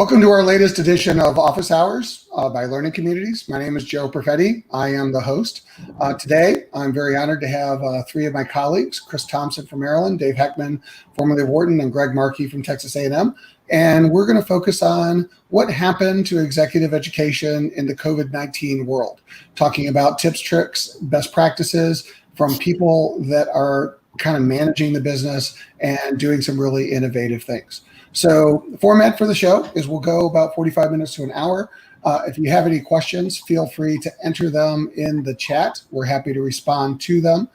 Welcome to our latest edition of Office Hours by Learning Communities. My name is Joe Perfetti. I am the host. Today, I'm very honored to have three of my colleagues, Chris Thompson from Maryland, Dave Heckman, formerly of Wharton, and Greg Markey from Texas A&M. And we're going to focus on what happened to executive education in the COVID-19 world, talking about tips, tricks, best practices from people that are kind of managing the business and doing some really innovative things. So the format for the show is we'll go about 45 minutes to an hour. If you have any questions, feel free to enter them in the chat. We're happy to respond to them.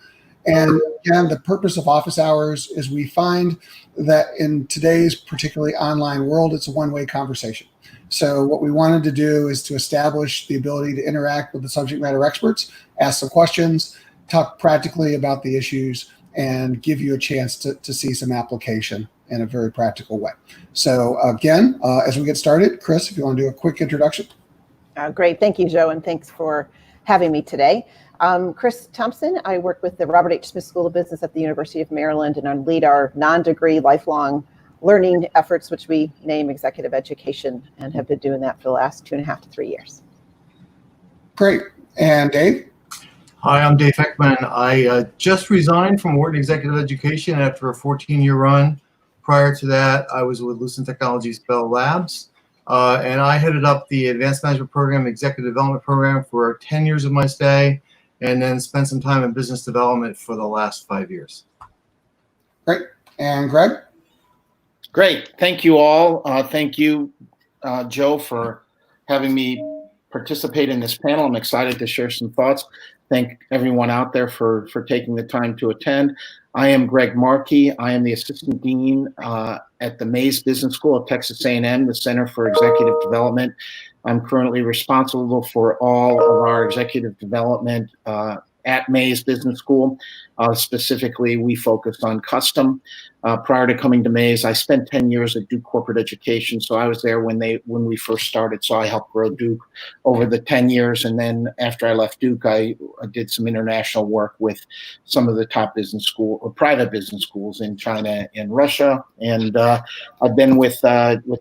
And again, the purpose of Office Hours is we find that in today's particularly online world, it's a one-way conversation. So what we wanted to do is to establish the ability to interact with the subject matter experts, ask some questions, talk practically about the issues, and give you a chance to see some application in a very practical way. So again, as we get started, Chris, if you want to do a quick introduction. Great, thank you, Joe, and thanks for having me today. Chris Thompson, I work with the Robert H. Smith School of Business at the University of Maryland, and I lead our non-degree lifelong learning efforts, which we name executive education, and have been doing that for the last 2.5 to 3 years. Great, and Dave? Hi, I'm Dave Heckman. I just resigned from Wharton Executive Education after a 14-year run. Prior to that, I was with Lucent Technologies Bell Labs, and I headed up the Advanced Management Program, Executive Development Program for 10 years of my stay, and then spent some time in business development for the last 5 years. Great. And Greg? Great. Thank you all. Thank you, Joe, for having me participate in this panel. I'm excited to share some thoughts. Thank everyone out there for taking the time to attend. I am Greg Markey. I am the Assistant Dean at the Mays Business School of Texas A&M, the Center for Executive Development. I'm currently responsible for all of our executive development at Mays Business School. Specifically, we focused on custom. Prior to coming to Mays, I spent 10 years at Duke Corporate Education, so I was there when we first started, so I helped grow Duke over the 10 years, and then after I left Duke, I did some international work with some of the top business school or private business schools in China and Russia, and I've been with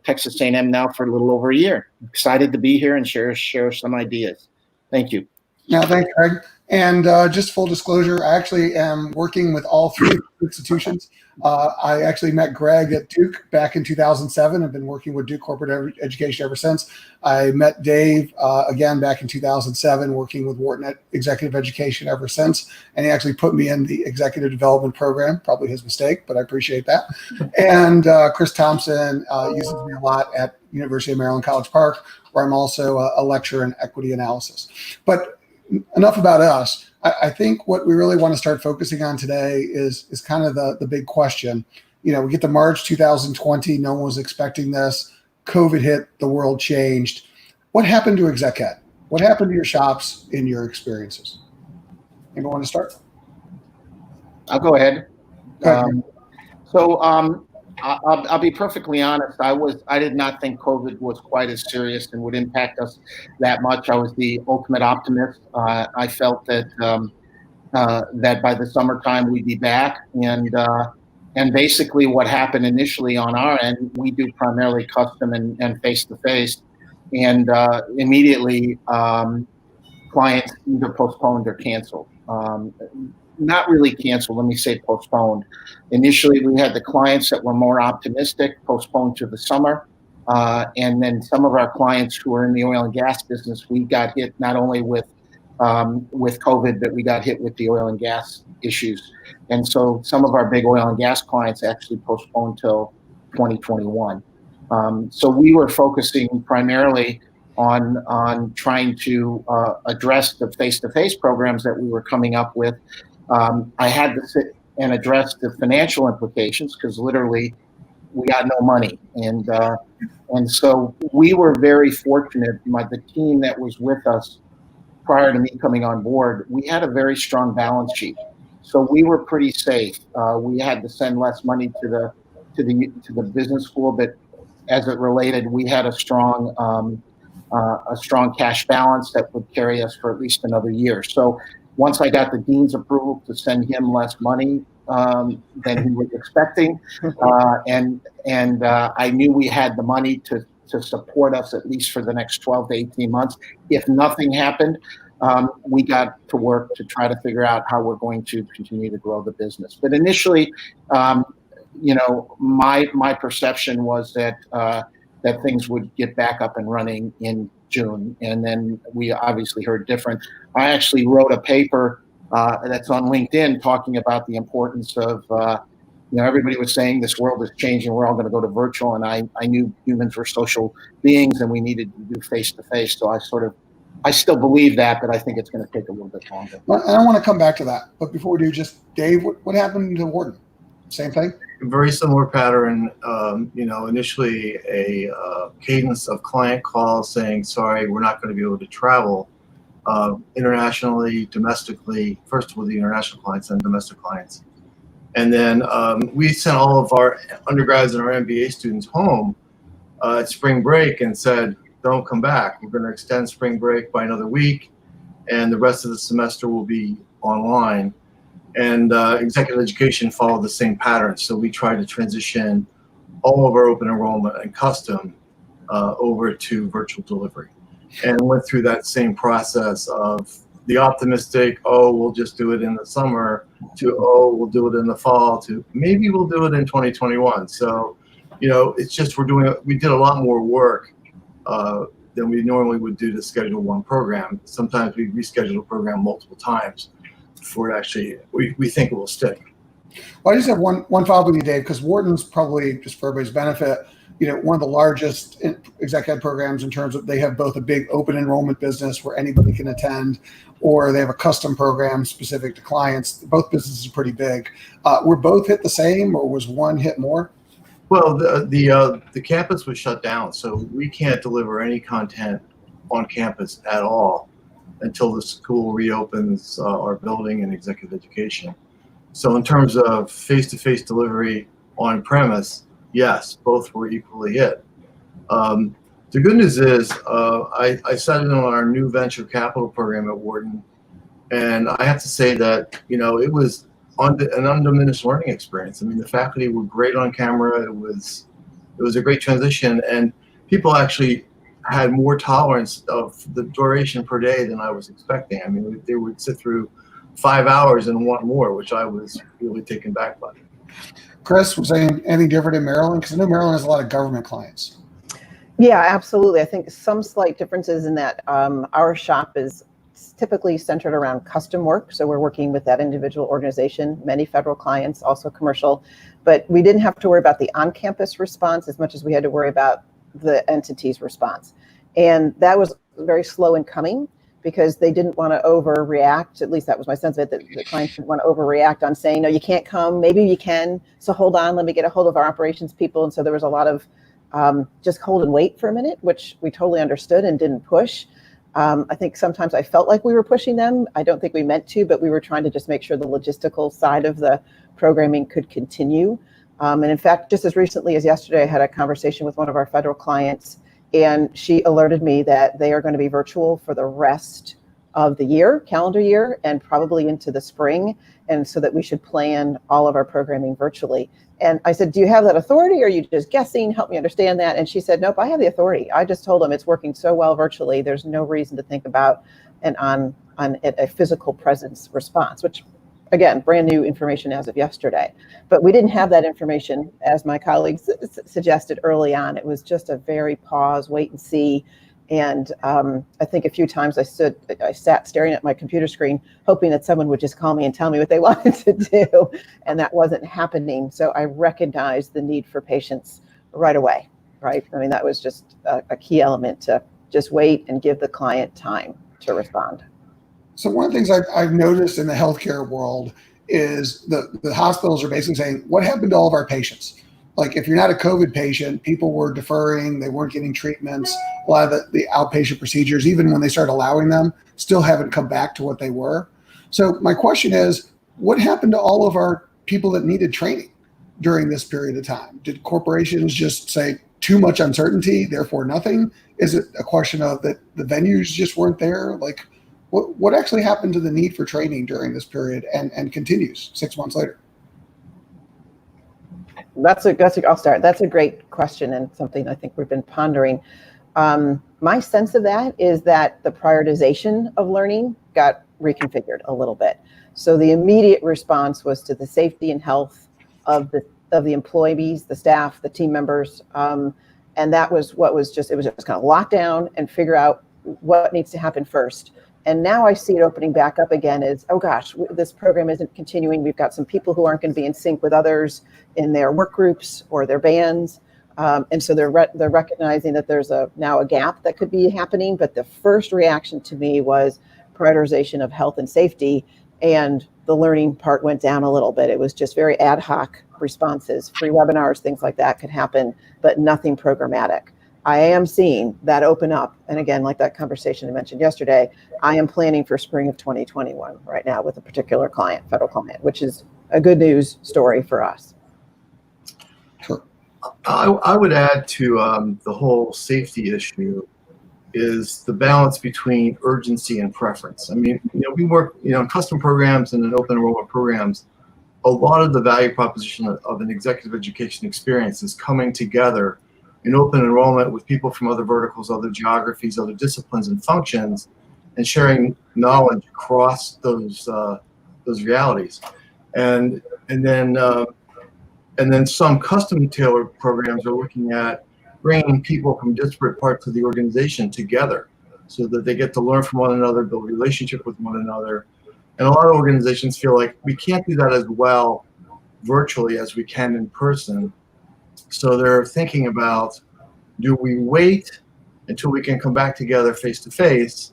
Texas A&M now for a little over a year. Excited to be here and share some ideas. Thank you. Yeah, thanks, Greg. And just full disclosure, I actually am working with all three institutions. I actually met Greg at Duke back in 2007. I've been working with Duke Corporate Education ever since. I met Dave again back in 2007, working with Wharton Executive Education ever since. And he actually put me in the Executive Development Program, probably his mistake, but I appreciate that. And Chris Thompson uses me a lot at University of Maryland College Park, where I'm also a lecturer in equity analysis. But enough about us. I think what we really want to start focusing on today is kind of the big question. You know, we get to March 2020, no one was expecting this. COVID hit, the world changed. What happened to exec ed? What happened to your shops in your experiences? Anyone want to start? I'll go ahead. I'll be perfectly honest. I did not think COVID was quite as serious and would impact us that much. I was the ultimate optimist. I felt that that by the summertime we'd be back, and basically what happened initially on our end, we do primarily custom and face-to-face, and immediately clients either postponed or canceled. Not really canceled, let me say postponed. Initially, we had the clients that were more optimistic, postponed to the summer. And then some of our clients who are in the oil and gas business, we got hit not only with COVID, but we got hit with the oil and gas issues. And so some of our big oil and gas clients actually postponed till 2021. So we were focusing primarily on trying to address the face-to-face programs that we were coming up with. I had to sit and address the financial implications because literally we got no money, and so we were very fortunate. The team that was with us prior to me coming on board, we had a very strong balance sheet, so we were pretty safe. We had to send less money to the business school, but as it related, we had a strong cash balance that would carry us for at least another year. So once I got the dean's approval to send him less money than he was expecting, and I knew we had the money to to support us at least for the next 12 to 18 months. If nothing happened, we got to work to try to figure out how we're going to continue to grow the business. But initially, my perception was that that things would get back up and running in June, and then we obviously heard different. I actually wrote a paper that's on LinkedIn talking about the importance of, everybody was saying this world is changing, we're all going to go to virtual, and I knew humans were social beings and we needed to do face-to-face. So I still believe that, but I think it's going to take a little bit longer. Well, I want to come back to that, but before we do, just Dave, what happened to Wharton? Same thing? Very similar pattern. Initially a cadence of client calls saying, sorry, we're not going to be able to travel internationally, domestically, first with the international clients and domestic clients. And then we sent all of our undergrads and our MBA students home at spring break and said, don't come back. We're going to extend spring break by another week, and the rest of the semester will be online. And executive education followed the same pattern. So we tried to transition all of our open enrollment and custom over to virtual delivery, and went through that same process of the optimistic, oh, we'll just do it in the summer, to, oh, we'll do it in the fall, to maybe we'll do it in 2021. So, it's just we did a lot more work than we normally would do to schedule one program. Sometimes we reschedule a program multiple times before it actually, we think it will stick. Well, I just have one follow-up with you, Dave, because Wharton's probably, just for everybody's benefit, one of the largest exec ed programs in terms of they have both a big open enrollment business where anybody can attend, or they have a custom program specific to clients. Both businesses are pretty big. Were both hit the same, or was one hit more? Well, the campus was shut down, so we can't deliver any content on campus at all until the school reopens our building and executive education. So in terms of face-to-face delivery on premise, yes, both were equally hit. The good news is I sat in on our new venture capital program at Wharton, and I have to say that, it was an undiminished learning experience. I mean, the faculty were great on camera. It was a great transition, and people actually had more tolerance of the duration per day than I was expecting. I mean, they would sit through 5 hours and want more, which I was really taken back by. Chris, was anything different in Maryland? Because I know Maryland has a lot of government clients. Yeah, absolutely. I think some slight differences in that our shop is typically centered around custom work. So we're working with that individual organization, many federal clients, also commercial, but we didn't have to worry about the on-campus response as much as we had to worry about the entity's response. And that was very slow in coming because they didn't want to overreact. At least that was my sense of it, that the clients didn't want to overreact on saying, no, you can't come, maybe you can. So hold on, let me get a hold of our operations people. And so there was a lot of just hold and wait for a minute, which we totally understood and didn't push. I think sometimes I felt like we were pushing them. I don't think we meant to, but we were trying to just make sure the logistical side of the programming could continue. And in fact, just as recently as yesterday, I had a conversation with one of our federal clients, and she alerted me that they are going to be virtual for the rest of the year, calendar year, and probably into the spring. And so that we should plan all of our programming virtually. And I said, do you have that authority, or are you just guessing? Help me understand that. And she said, nope, I have the authority. I just told them it's working so well virtually. There's no reason to think about a physical presence response, which, again, brand new information as of yesterday. But we didn't have that information, as my colleagues suggested early on. It was just a very pause, wait and see. And I think a few times I sat staring at my computer screen, hoping that someone would just call me and tell me what they wanted to do. And that wasn't happening. So I recognized the need for patience right away, right? I mean, that was just a key element to just wait and give the client time to respond. So one of the things I've noticed in the healthcare world is the hospitals are basically saying, what happened to all of our patients? Like, if you're not a COVID patient, people were deferring, they weren't getting treatments. A lot of the outpatient procedures, even when they start allowing them, still haven't come back to what they were. So my question is, what happened to all of our people that needed training during this period of time? Did corporations just say too much uncertainty, therefore nothing? Is it a question of that the venues just weren't there? Like, what actually happened to the need for training during this period and continues 6 months later? I'll start. That's a great question and something I think we've been pondering. My sense of that is that the prioritization of learning got reconfigured a little bit. So the immediate response was to the safety and health of the employees, the staff, the team members, and that was it was just kind of lock down and figure out what needs to happen first. And now I see it opening back up again as, oh gosh, this program isn't continuing. We've got some people who aren't going to be in sync with others in their work groups or their bands. And so they're recognizing that there's now a gap that could be happening. But the first reaction to me was prioritization of health and safety, and the learning part went down a little bit. It was just very ad hoc responses, free webinars, things like that could happen, but nothing programmatic. I am seeing that open up. And again, like that conversation I mentioned yesterday, I am planning for spring of 2021 right now with a particular client, federal client, which is a good news story for us. Sure. I would add to the whole safety issue is the balance between urgency and preference. I mean, we work, in custom programs and in open enrollment programs. A lot of the value proposition of an executive education experience is coming together in open enrollment with people from other verticals, other geographies, other disciplines and functions, and sharing knowledge across those realities. And then some custom tailored programs are looking at bringing people from disparate parts of the organization together so that they get to learn from one another, build a relationship with one another. And a lot of organizations feel like we can't do that as well virtually as we can in person. So they're thinking about, do we wait until we can come back together face to face,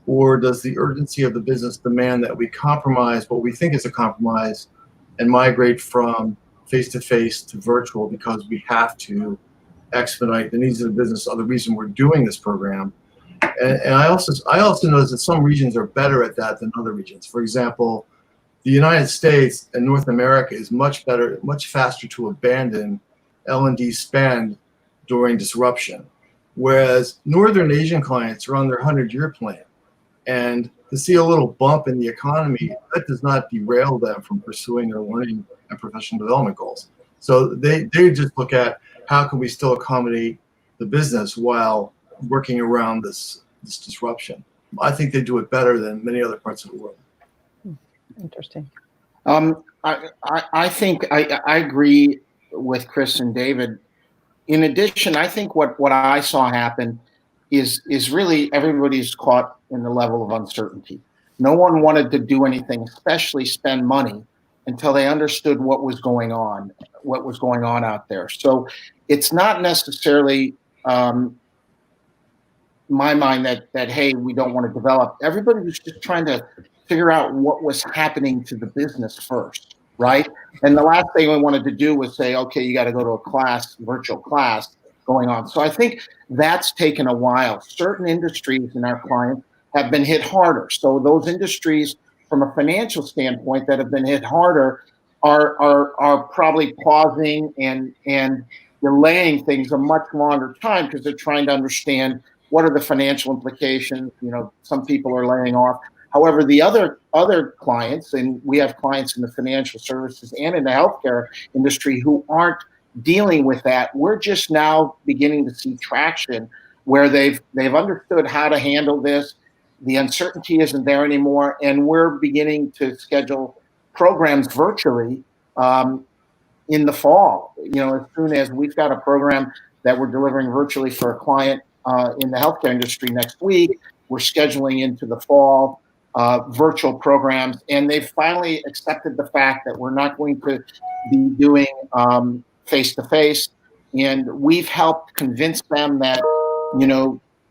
or does the urgency of the business demand that we compromise what we think is a compromise and migrate from face to face to virtual because we have to expedite the needs of the business, or the reason we're doing this program. And I also notice that some regions are better at that than other regions. For example, the United States and North America is much faster to abandon L&D spend during disruption, whereas Northern Asian clients are on their 100-year plan. And to see a little bump in the economy, that does not derail them from pursuing their learning and professional development goals. So they just look at how can we still accommodate the business while working around this disruption. I think they do it better than many other parts of the world. Interesting. I think I agree with Chris and David. In addition, I think what I saw happen is really everybody's caught in the level of uncertainty. No one wanted to do anything, especially spend money, until they understood what was going on out there. So it's not necessarily my mind that hey, we don't want to develop. Everybody was just trying to figure out what was happening to the business first, right? And the last thing we wanted to do was say, okay, you got to go to a class, virtual class going on. So I think that's taken a while. Certain industries in our clients have been hit harder. So those industries from a financial standpoint that have been hit harder are probably pausing and delaying things a much longer time because they're trying to understand what are the financial implications. Some people are laying off. However, the other clients, and we have clients in the financial services and in the healthcare industry who aren't dealing with that. We're just now beginning to see traction where they've understood how to handle this. The uncertainty isn't there anymore, and we're beginning to schedule programs virtually in the fall. As soon as we've got a program that we're delivering virtually for a client in the healthcare industry next week, we're scheduling into the fall virtual programs, and they've finally accepted the fact that we're not going to be doing face-to-face, and we've helped convince them that,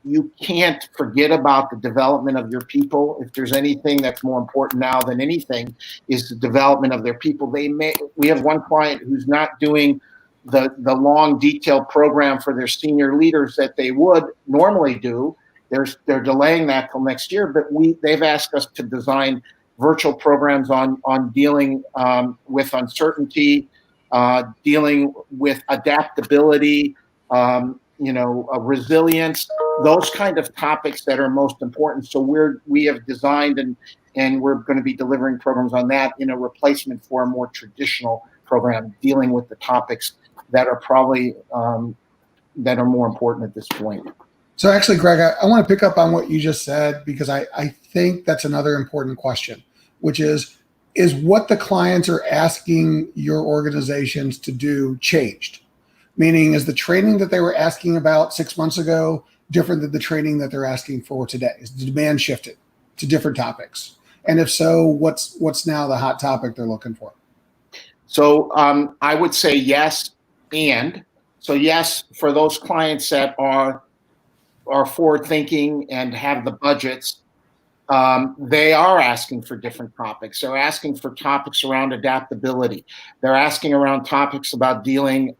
you can't forget about the development of your people. If there's anything that's more important now than anything is the development of their people. We have one client who's not doing the long detailed program for their senior leaders that they would normally do. They're delaying that till next year, but they've asked us to design virtual programs on dealing with uncertainty, dealing with adaptability, resilience, those kind of topics that are most important. So we have designed and we're going to be delivering programs on that in a replacement for a more traditional program dealing with the topics that are probably that are more important at this point. So actually, Greg, I want to pick up on what you just said, because I think that's another important question, which is what the clients are asking your organizations to do changed? Meaning, is the training that they were asking about 6 months ago different than the training that they're asking for today? Is the demand shifted to different topics? And if so, what's now the hot topic they're looking for? So I would say yes, and so yes, for those clients that are forward thinking and have the budgets, they are asking for different topics. They're asking for topics around adaptability. They're asking around topics about dealing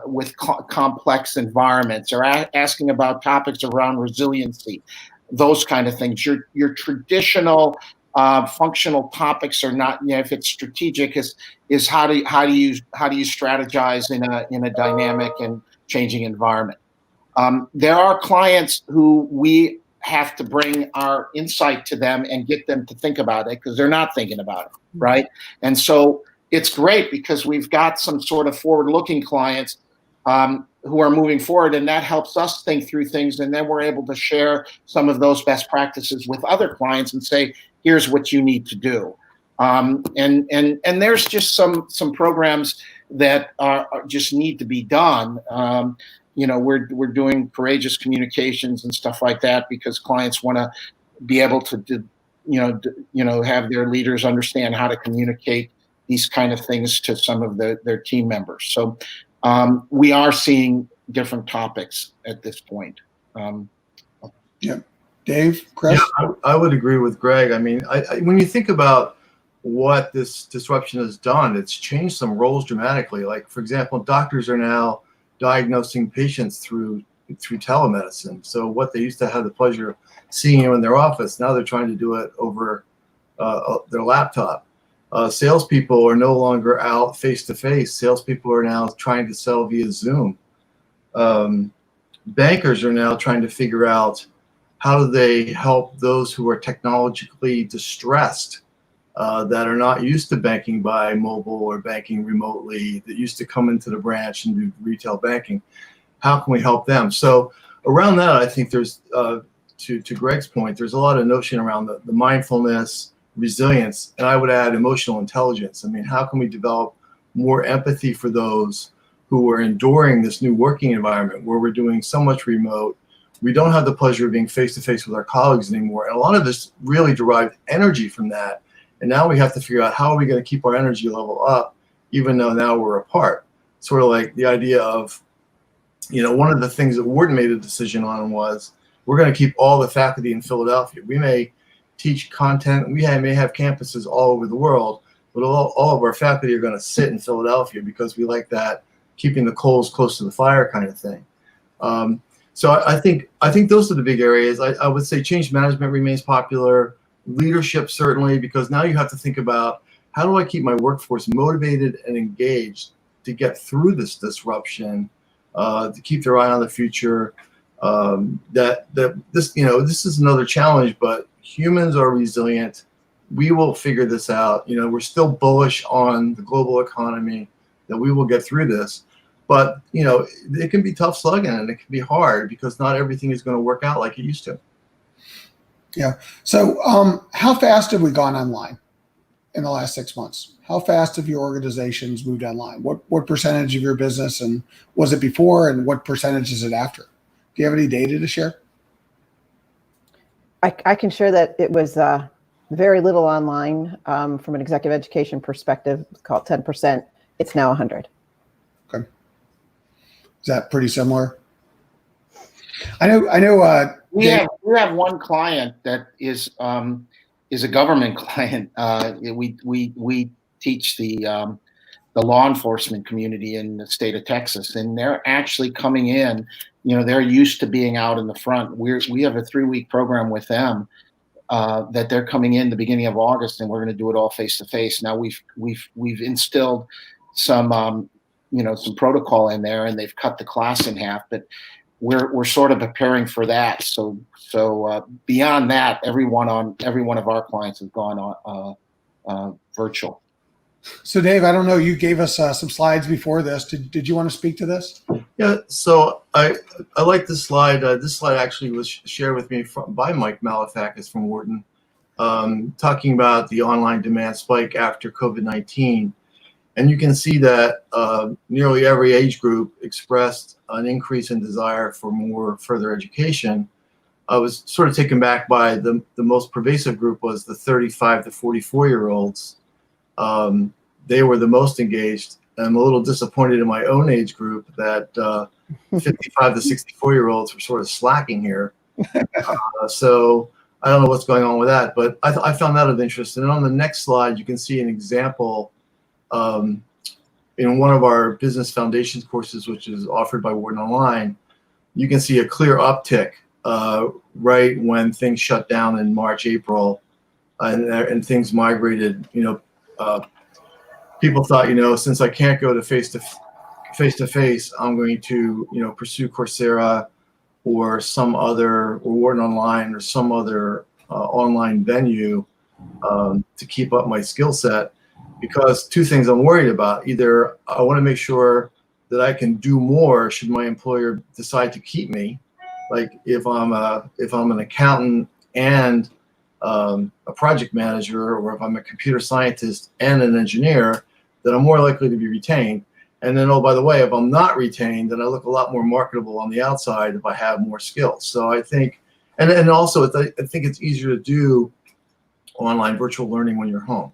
with complex environments. They're asking about topics around resiliency, those kind of things. Your traditional functional topics are not. If it's strategic, is how do you strategize in a dynamic and changing environment. There are clients who we have to bring our insight to them and get them to think about it, because they're not thinking about it, right? And so it's great because we've got some sort of forward-looking clients who are moving forward, and that helps us think through things, and then we're able to share some of those best practices with other clients and say, here's what you need to do. And there's just some programs that are just need to be done. We're doing courageous communications and stuff like that because clients want to be able to have their leaders understand how to communicate these kind of things to some of their team members. So we are seeing different topics at this point. Yeah, Dave, Chris? Yeah, I would agree with Greg. I mean, when you think about what this disruption has done, it's changed some roles dramatically. Like, for example, doctors are now diagnosing patients through telemedicine. So what they used to have the pleasure of seeing you in their office, now they're trying to do it over their laptop. Salespeople are no longer out face to face. Salespeople are now trying to sell via Zoom. Bankers are now trying to figure out how do they help those who are technologically distressed, that are not used to banking by mobile or banking remotely, that used to come into the branch and do retail banking. How can we help them? So around that, I think there's, to Greg's point, there's a lot of notion around the mindfulness, resilience, and I would add emotional intelligence. I mean, how can we develop more empathy for those who are enduring this new working environment where we're doing so much remote? We don't have the pleasure of being face-to-face with our colleagues anymore. And a lot of this really derived energy from that. And now we have to figure out how are we going to keep our energy level up, even though now we're apart. Sort of like the idea of, one of the things that Wharton made a decision on was we're going to keep all the faculty in Philadelphia. We may teach content, we may have campuses all over the world, but all of our faculty are going to sit in Philadelphia because we like that, keeping the coals close to the fire kind of thing. So I think those are the big areas. I would say change management remains popular. Leadership, certainly, because now you have to think about how do I keep my workforce motivated and engaged to get through this disruption, to keep their eye on the future. This is another challenge, but humans are resilient. We will figure this out. We're still bullish on the global economy, that we will get through this. But it can be tough slugging, and it can be hard because not everything is going to work out like it used to. Yeah. So how fast have we gone online in the last 6 months? How fast have your organizations moved online? What percentage of your business, and was it before, and what percentage is it after? Do you have any data to share? I can share that it was very little online from an executive education perspective. It's called 10%. It's now 100. Okay. Is that pretty similar? I know. We have one client that is a government client. We teach the law enforcement community in the state of Texas, and they're actually coming in. They're used to being out in the front. We have a 3-week program with them that they're coming in the beginning of August, and we're going to do it all face to face. Now we've instilled some some protocol in there, and they've cut the class in half, but we're sort of preparing for that. So beyond that, every one of our clients has gone on virtual. So Dave, I don't know, you gave us some slides before this. Did you want to speak to this? Yeah, so I like this slide. This slide actually was shared with me by Mike Malefakis from Wharton, talking about the online demand spike after COVID-19. And you can see that nearly every age group expressed an increase in desire for more further education. I was sort of taken back by the most pervasive group was the 35 to 44-year-olds. They were the most engaged. I'm a little disappointed in my own age group that 55 to 64-year-olds were sort of slacking here. So I don't know what's going on with that, but I found that of interest. And on the next slide, you can see an example in one of our business foundations courses, which is offered by Wharton Online. You can see a clear uptick right when things shut down in March, April, and things migrated. People thought, since I can't go to face to face, I'm going to, pursue Coursera or some other, or Wharton Online or some other online venue to keep up my skill set. Because two things I'm worried about: either I want to make sure that I can do more should my employer decide to keep me, like if I'm an accountant and a project manager, or if I'm a computer scientist and an engineer, then I'm more likely to be retained. And then, oh, by the way, if I'm not retained, then I look a lot more marketable on the outside if I have more skills. So I think, and also I think it's easier to do online virtual learning when you're home.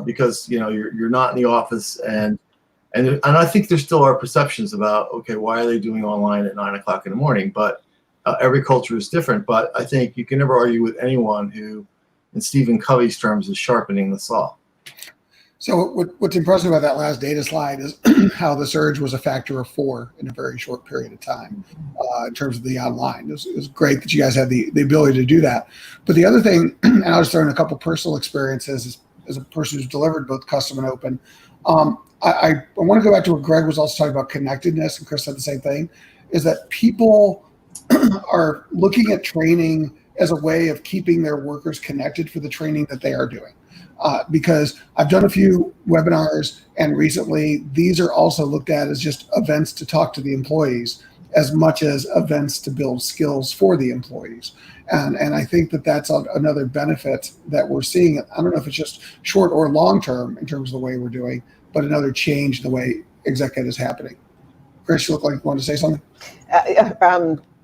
Because you're not in the office, and I think there still are perceptions about, okay, why are they doing online at 9 o'clock in the morning? But every culture is different. But I think you can never argue with anyone who, in Stephen Covey's terms, is sharpening the saw. So what's impressive about that last data slide is how the surge was a factor of 4 in a very short period of time in terms of the online. It was great that you guys had the ability to do that. But the other thing, and I was throwing a couple personal experiences as a person who's delivered both custom and open. I want to go back to what Greg was also talking about, connectedness, and Chris said the same thing, is that people are looking at training as a way of keeping their workers connected for the training that they are doing. Because I've done a few webinars, and recently these are also looked at as just events to talk to the employees as much as events to build skills for the employees. And I think that that's another benefit that we're seeing. I don't know if it's just short or long term in terms of the way we're doing, but another change in the way exec ed is happening. Chris, you look like you want to say something?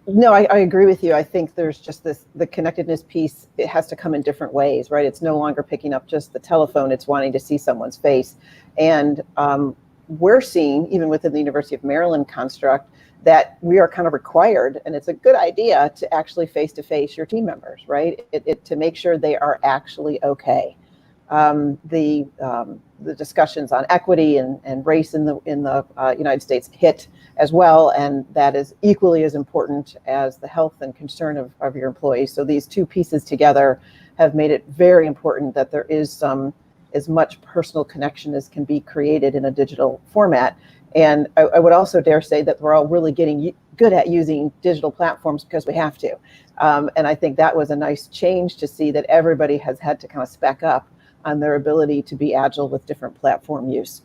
No, I agree with you. I think there's just the connectedness piece. It has to come in different ways, right? It's no longer picking up just the telephone. It's wanting to see someone's face. And we're seeing, even within the University of Maryland construct, that we are kind of required, and it's a good idea to actually face-to-face your team members, right? To make sure they are actually okay. The discussions on equity and race in the United States hit as well, and that is equally as important as the health and concern of your employees. So these two pieces together have made it very important that there is as much personal connection as can be created in a digital format. And I would also dare say that we're all really getting good at using digital platforms because we have to. And I think that was a nice change to see that everybody has had to kind of spec up on their ability to be agile with different platform use,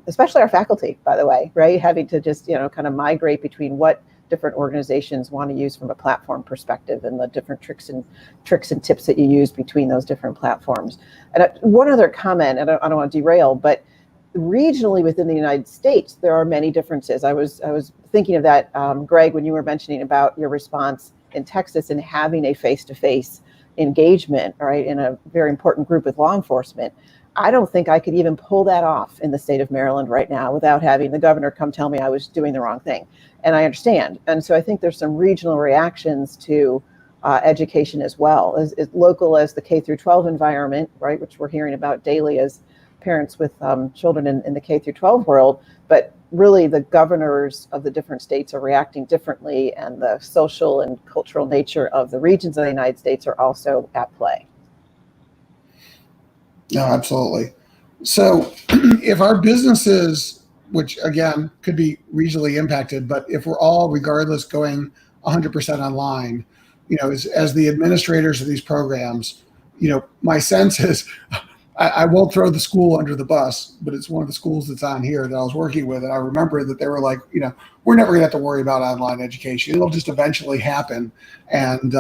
especially our faculty, by the way, right? Having to just, kind of migrate between what different organizations want to use from a platform perspective and the different tricks and tips that you use between those different platforms. And one other comment, I don't want to derail, but regionally within the United States, there are many differences. I was thinking of that, Greg, when you were mentioning about your response in Texas and having a face-to-face engagement, right, in a very important group with law enforcement. I don't think I could even pull that off in the state of Maryland right now without having the governor come tell me I was doing the wrong thing. And I understand. And so I think there's some regional reactions to education as well, as local as the K through 12 environment, right, which we're hearing about daily as parents with children in the K through 12 world, but really the governors of the different states are reacting differently, and the social and cultural nature of the regions of the United States are also at play. No, absolutely. So if our businesses, which again could be regionally impacted, but if we're all regardless going 100% online, as the administrators of these programs, my sense is I won't throw the school under the bus, but it's one of the schools that's on here that I was working with. And I remember that they were like, we're never going to have to worry about online education. It'll just eventually happen. And,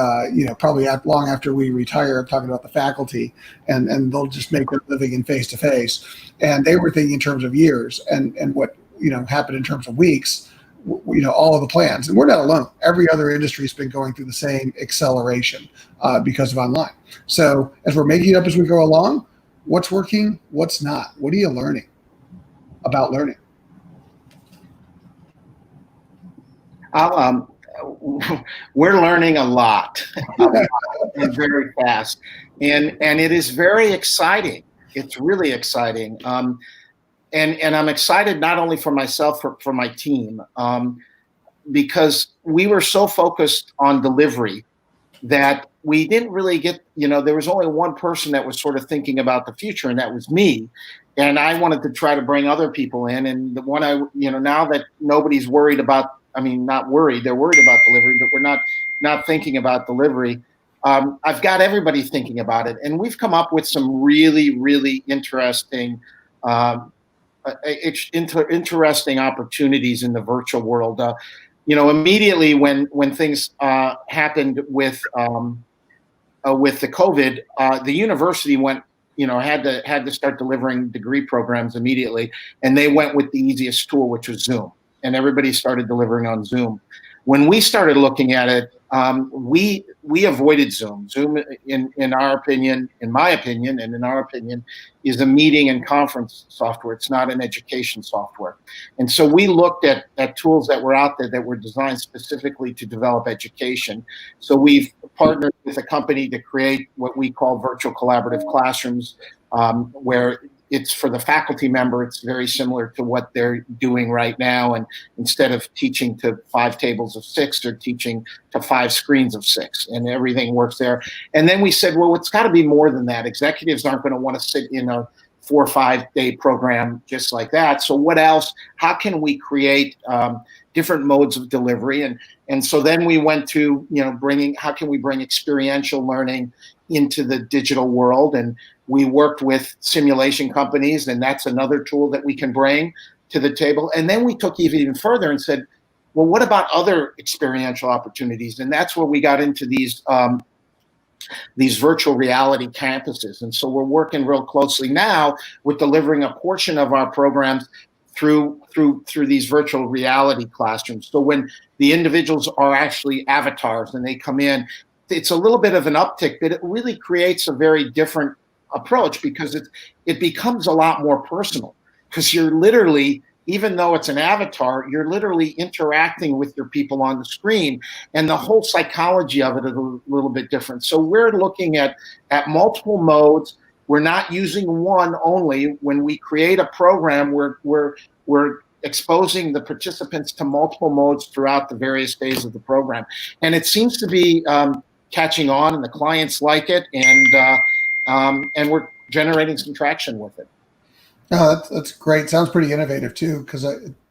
probably long after we retire, I'm talking about the faculty, and they'll just make their living in face-to-face. And they were thinking in terms of years, and what, happened in terms of weeks, all of the plans. And we're not alone. Every other industry has been going through the same acceleration because of online. So as we're making it up as we go along, what's working, what's not? What are you learning about learning? We're learning a lot and very fast. And it is very exciting. It's really exciting. And I'm excited not only for myself, for my team, because we were so focused on delivery that we didn't really get, there was only one person that was sort of thinking about the future, and that was me. And I wanted to try to bring other people in. And the one now that nobody's worried about, not worried, they're worried about delivery, but we're not thinking about delivery. I've got everybody thinking about it. And we've come up with some really, really interesting interesting opportunities in the virtual world. Immediately when things happened with the COVID, the university went, had to start delivering degree programs immediately, and they went with the easiest tool, which was Zoom, and everybody started delivering on Zoom. When we started looking at it, we avoided Zoom. Zoom, in our opinion, in my opinion, and in our opinion, is a meeting and conference software. It's not an education software. And so we looked at tools that were out there that were designed specifically to develop education. So we've partnered with a company to create what we call virtual collaborative classrooms, where it's for the faculty member. It's very similar to what they're doing right now. And instead of teaching to 5 tables of 6, they're teaching to 5 screens of 6, and everything works there. And then we said, well, it's got to be more than that. Executives aren't going to want to sit in a 4 or 5 day program just like that. So what else? How can we create different modes of delivery? And so then we went to, how can we bring experiential learning into the digital world? And we worked with simulation companies, and that's another tool that we can bring to the table. And then we took it even further and said, well, what about other experiential opportunities? And that's where we got into these virtual reality campuses. And so we're working real closely now with delivering a portion of our programs through these virtual reality classrooms. So when the individuals are actually avatars and they come in, it's a little bit of an uptick, but it really creates a very different approach, because it becomes a lot more personal, because you're literally, even though it's an avatar, you're literally interacting with your people on the screen, and the whole psychology of it is a little bit different. So we're looking at multiple modes. We're not using one only. When we create a program, we're exposing the participants to multiple modes throughout the various days of the program, and it seems to be catching on, and the clients like it, and we're generating some traction with it. No, that's great. Sounds pretty innovative too, because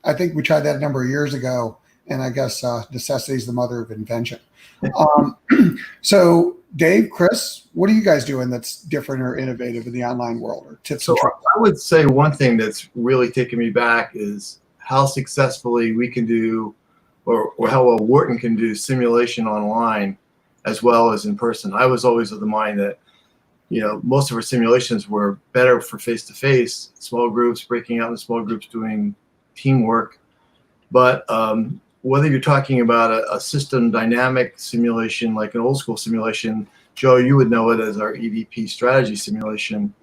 I think we tried that a number of years ago, and I guess necessity is the mother of invention. So Dave, Chris, what are you guys doing that's different or innovative in the online world, or tips and tricks? I would say one thing that's really taken me back is how successfully we can do, or how well Wharton can do simulation online as well as in person. I was always of the mind that most of our simulations were better for face-to-face, small groups, breaking out in small groups, doing teamwork. But whether you're talking about a system dynamic simulation, like an old school simulation, Joe, you would know it as our EDP strategy simulation,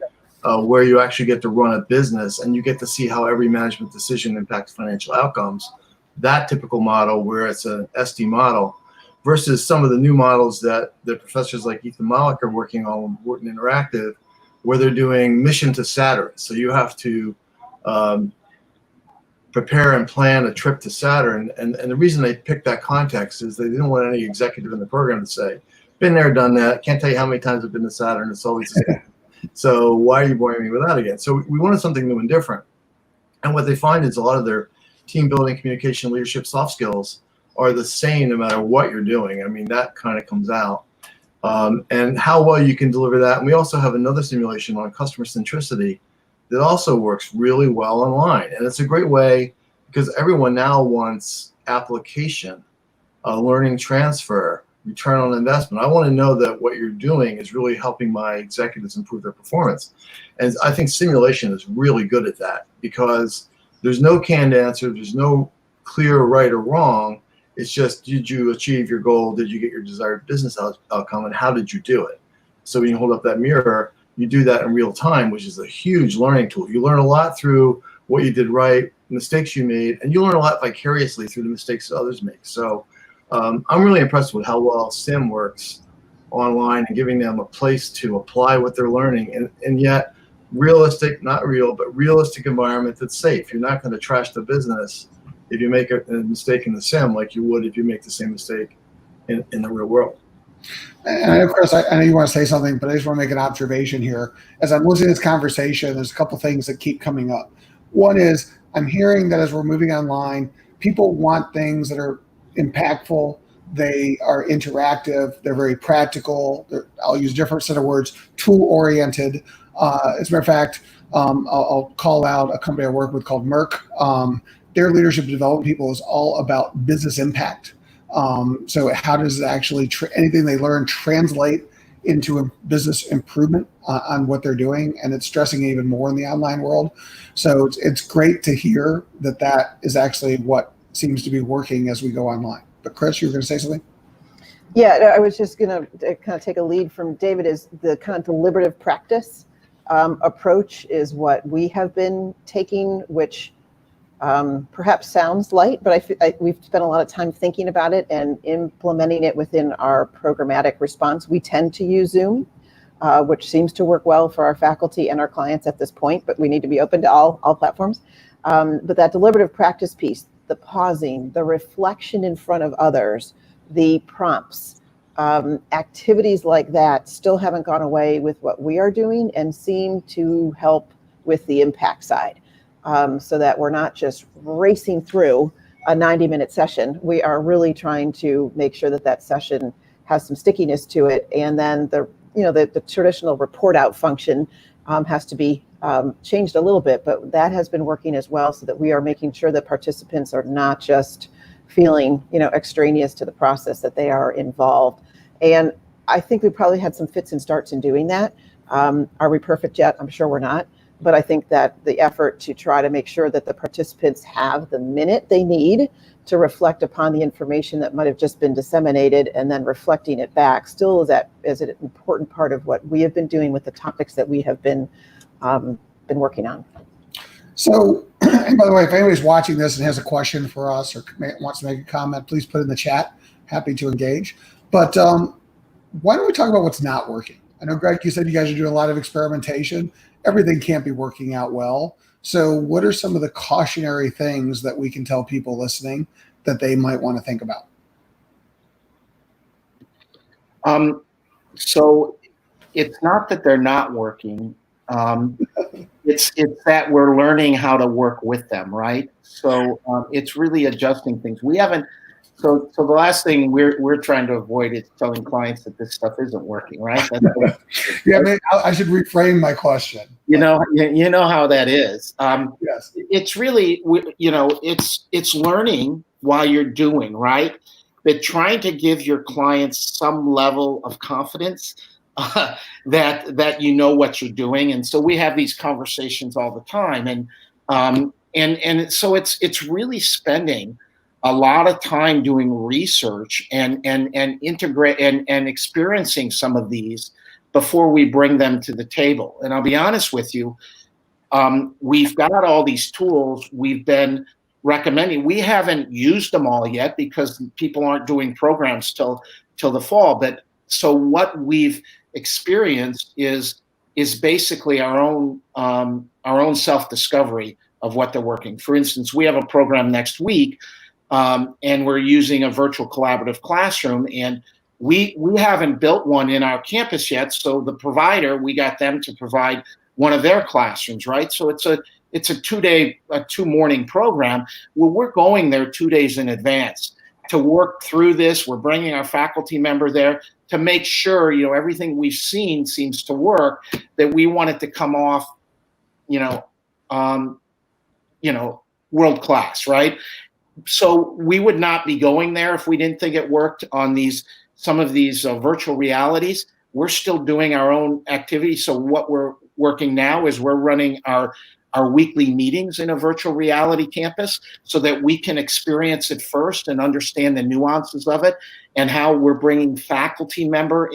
where you actually get to run a business and you get to see how every management decision impacts financial outcomes. That typical model, where it's an SD model, versus some of the new models that the professors like Ethan Malik are working on, Wharton Interactive, where they're doing mission to Saturn. So you have to prepare and plan a trip to Saturn. And the reason they picked that context is they didn't want any executive in the program to say, been there, done that, can't tell you how many times I've been to Saturn, it's always the same. So why are you boring me with that again? So we wanted something new and different. And what they find is a lot of their team building, communication, leadership, soft skills are the same no matter what you're doing. I mean, that kind of comes out. and how well you can deliver that. And we also have another simulation on customer centricity that also works really well online. And it's a great way because everyone now wants application, learning transfer, return on investment. I want to know that what you're doing is really helping my executives improve their performance. And I think simulation is really good at that because there's no canned answer. There's no clear right or wrong. It's just, did you achieve your goal? Did you get your desired business outcome? And how did you do it? So when you hold up that mirror, you do that in real time, which is a huge learning tool. You learn a lot through what you did right, mistakes you made, and you learn a lot vicariously through the mistakes others make. So I'm really impressed with how well Sim works online and giving them a place to apply what they're learning, and yet realistic, not real, but realistic environment that's safe. You're not going to trash the business if you make a mistake in the Sim like you would if you make the same mistake in the real world. And I know, Chris, I know you want to say something, but I just want to make an observation here. As I'm listening to this conversation, there's a couple things that keep coming up. One is I'm hearing that as we're moving online, people want things that are impactful. They are interactive. They're very practical. I'll use a different set of words, tool-oriented. As a matter of fact, I'll call out a company I work with called Merck. Their leadership development people is all about business impact. So how does it actually anything they learn translate into a business improvement on what they're doing? And it's stressing even more in the online world. So it's great to hear that that is actually what seems to be working as we go online. But Chris, you were going to say something? Yeah, I was just going to kind of take a lead from David. Is the kind of deliberative practice approach is what we have been taking, which perhaps sounds light, but we've spent a lot of time thinking about it and implementing it within our programmatic response. We tend to use Zoom, which seems to work well for our faculty and our clients at this point, but we need to be open to all platforms. But that deliberative practice piece, the pausing, the reflection in front of others, the prompts, activities like that still haven't gone away with what we are doing and seem to help with the impact side. So that we're not just racing through a 90-minute session. We are really trying to make sure that that session has some stickiness to it. And then the traditional report out function has to be changed a little bit, but that has been working as well, so that we are making sure that participants are not just feeling, extraneous to the process, that they are involved. And I think we probably had some fits and starts in doing that. Are we perfect yet? I'm sure we're not. But I think that the effort to try to make sure that the participants have the minute they need to reflect upon the information that might have just been disseminated and then reflecting it back still is an important part of what we have been doing with the topics that we have been working on. So, and by the way, if anybody's watching this and has a question for us or wants to make a comment, please put it in the chat. Happy to engage. But why don't we talk about what's not working? I know, Greg, you said you guys are doing a lot of experimentation. Everything can't be working out well. So what are some of the cautionary things that we can tell people listening that they might want to think about? So it's not that they're not working. It's that we're learning how to work with them, right? So it's really adjusting things. We haven't. So the last thing we're trying to avoid is telling clients that this stuff isn't working, right? Yeah, I should reframe my question. You know how that is. Yes. It's really, it's learning while you're doing, right? But trying to give your clients some level of confidence that you know what you're doing. And so we have these conversations all the time, and so it's really spending a lot of time doing research and integrate and experiencing some of these before we bring them to the table. And I'll be honest with you, we've got all these tools we've been recommending. We haven't used them all yet because people aren't doing programs till the fall. But so what we've experienced is basically our own self-discovery of what they're working. For instance, we have a program next week, and we're using a virtual collaborative classroom, and we haven't built one in our campus yet. So the provider, we got them to provide one of their classrooms, right? So it's a 2-morning program. Well, we're going there 2 days in advance to work through this. We're bringing our faculty member there to make sure, everything we've seen seems to work, that we want it to come off, world class, right? So we would not be going there if we didn't think it worked on some of these virtual realities. We're still doing our own activity. So what we're working now is we're running our weekly meetings in a virtual reality campus so that we can experience it first and understand the nuances of it, and how we're bringing faculty members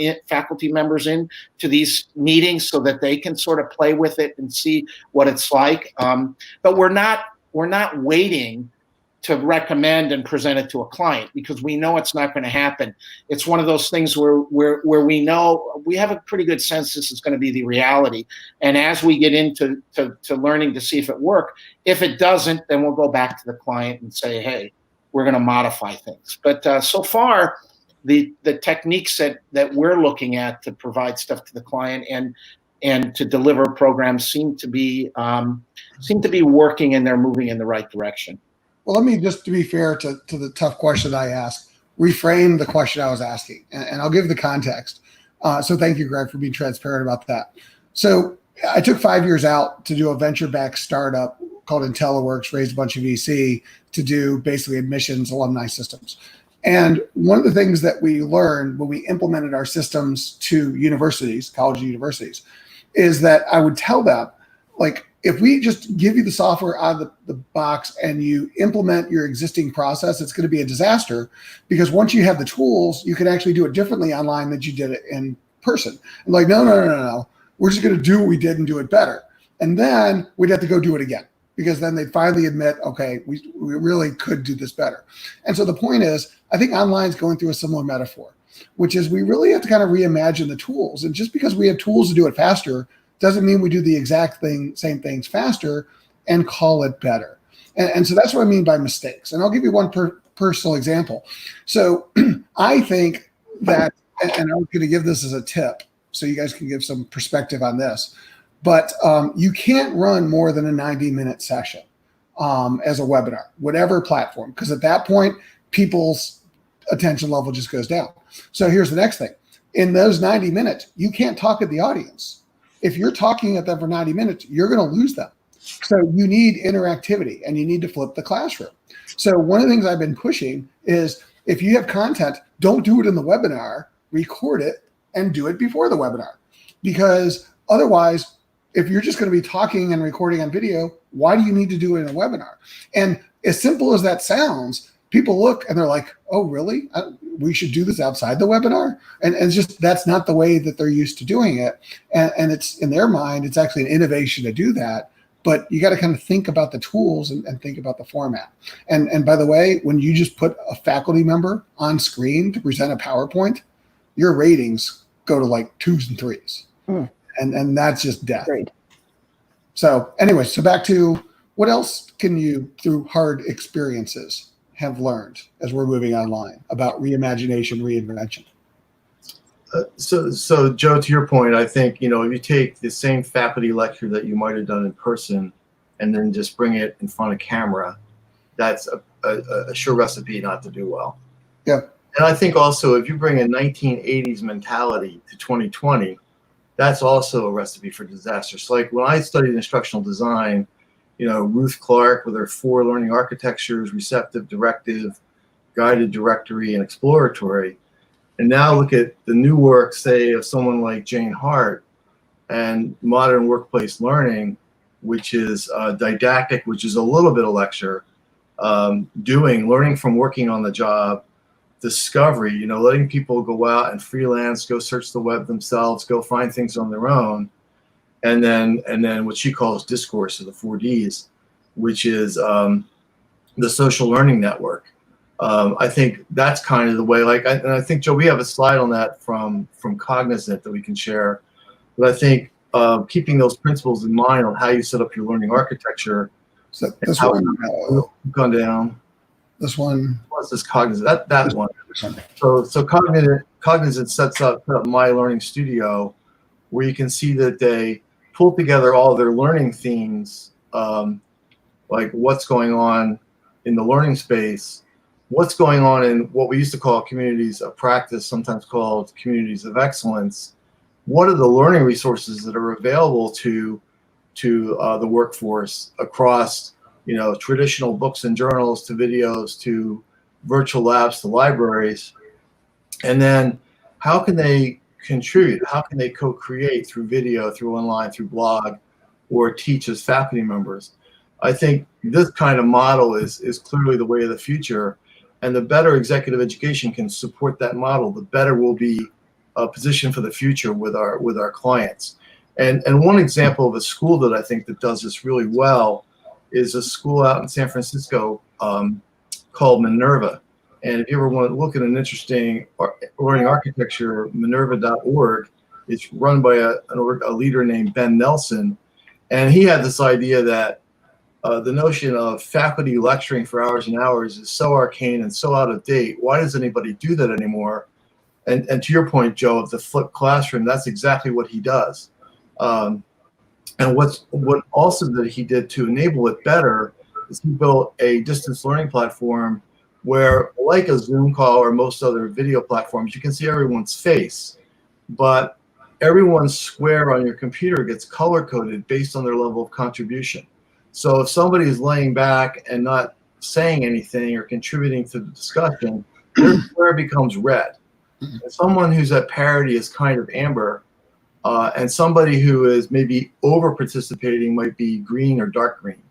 in to these meetings so that they can sort of play with it and see what it's like. But we're not waiting to recommend and present it to a client, because we know it's not going to happen. It's one of those things where we know, we have a pretty good sense this is going to be the reality. And as we get into learning to see if it works, if it doesn't, then we'll go back to the client and say, hey, we're going to modify things. But so far, the techniques that we're looking at to provide stuff to the client and to deliver programs seem to be working, and they're moving in the right direction. Well, let me just, to be fair to the tough question I asked, reframe the question I was asking, and I'll give the context. So thank you, Greg, for being transparent about that. So I took 5 years out to do a venture-backed startup called IntelliWorks, raised a bunch of VC to do basically admissions alumni systems. And one of the things that we learned when we implemented our systems to universities, college universities, is that I would tell them, like, if we just give you the software out of the box and you implement your existing process, it's going to be a disaster, because once you have the tools, you can actually do it differently online than you did it in person. And like, no. We're just going to do what we did and do it better. And then we'd have to go do it again, because then they'd finally admit, okay, we really could do this better. And so the point is, I think online is going through a similar metaphor, which is we really have to kind of reimagine the tools. And just because we have tools to do it faster doesn't mean we do the exact same things faster and call it better. And so that's what I mean by mistakes. And I'll give you one personal example. So I think that, and I'm going to give this as a tip so you guys can give some perspective on this, but you can't run more than a 90-minute session as a webinar, whatever platform, because at that point, people's attention level just goes down. So here's the next thing. In those 90 minutes, you can't talk at the audience. If you're talking at them for 90 minutes, you're going to lose them. So you need interactivity, and you need to flip the classroom. So one of the things I've been pushing is, if you have content, don't do it in the webinar, record it and do it before the webinar. Because otherwise, if you're just going to be talking and recording on video, why do you need to do it in a webinar? And as simple as that sounds, people look and they're like, oh, really? We should do this outside the webinar? And it's just, that's not the way that they're used to doing it. And it's, in their mind, it's actually an innovation to do that. But you got to kind of think about the tools and think about the format. And by the way, when you just put a faculty member on screen to present a PowerPoint, your ratings go to like 2s and 3s. And that's just death. Great. So anyway, so back to, what else can you, through hard experiences, have learned as we're moving online about reimagination, reinvention? So Joe, to your point, I think, if you take the same faculty lecture that you might have done in person and then just bring it in front of camera, that's a sure recipe not to do well. Yeah. And I think also, if you bring a 1980s mentality to 2020, that's also a recipe for disaster. So like when I studied instructional design, Ruth Clark with her 4 learning architectures: receptive, directive, guided, directory, and exploratory. And now look at the new work, say, of someone like Jane Hart and modern workplace learning, which is didactic, which is a little bit of lecture, learning from working on the job, discovery, letting people go out and freelance, go search the web themselves, go find things on their own. And then what she calls discourse, or the 4Ds, which is the social learning network. I think that's kind of the way, and I think, Joe, we have a slide on that from Cognizant that we can share. But I think keeping those principles in mind on how you set up your learning architecture. So this one, gone down. This one. What's this Cognizant? That one. So Cognizant sets up My Learning Studio, where you can see that they pull together all their learning themes, like what's going on in the learning space, what's going on in what we used to call communities of practice, sometimes called communities of excellence. What are the learning resources that are available to the workforce across, traditional books and journals to videos to virtual labs to libraries? And then how can they contribute? How can they co-create through video, through online, through blog, or teach as faculty members? I think this kind of model is clearly the way of the future. And the better executive education can support that model, the better we'll be positioned for the future with our clients. And one example of a school that I think that does this really well is a school out in San Francisco called Minerva. And if you ever want to look at an interesting learning architecture, minerva.org, it's run by a leader named Ben Nelson. And he had this idea that the notion of faculty lecturing for hours and hours is so arcane and so out of date. Why does anybody do that anymore? And to your point, Joe, of the flipped classroom, that's exactly what he does. And what also that he did to enable it better is he built a distance learning platform where, like a Zoom call or most other video platforms, you can see everyone's face, but everyone's square on your computer gets color coded based on their level of contribution. So if somebody is laying back and not saying anything or contributing to the discussion, their square becomes red. And someone who's at parity is kind of amber, and somebody who is maybe over participating might be green or dark green.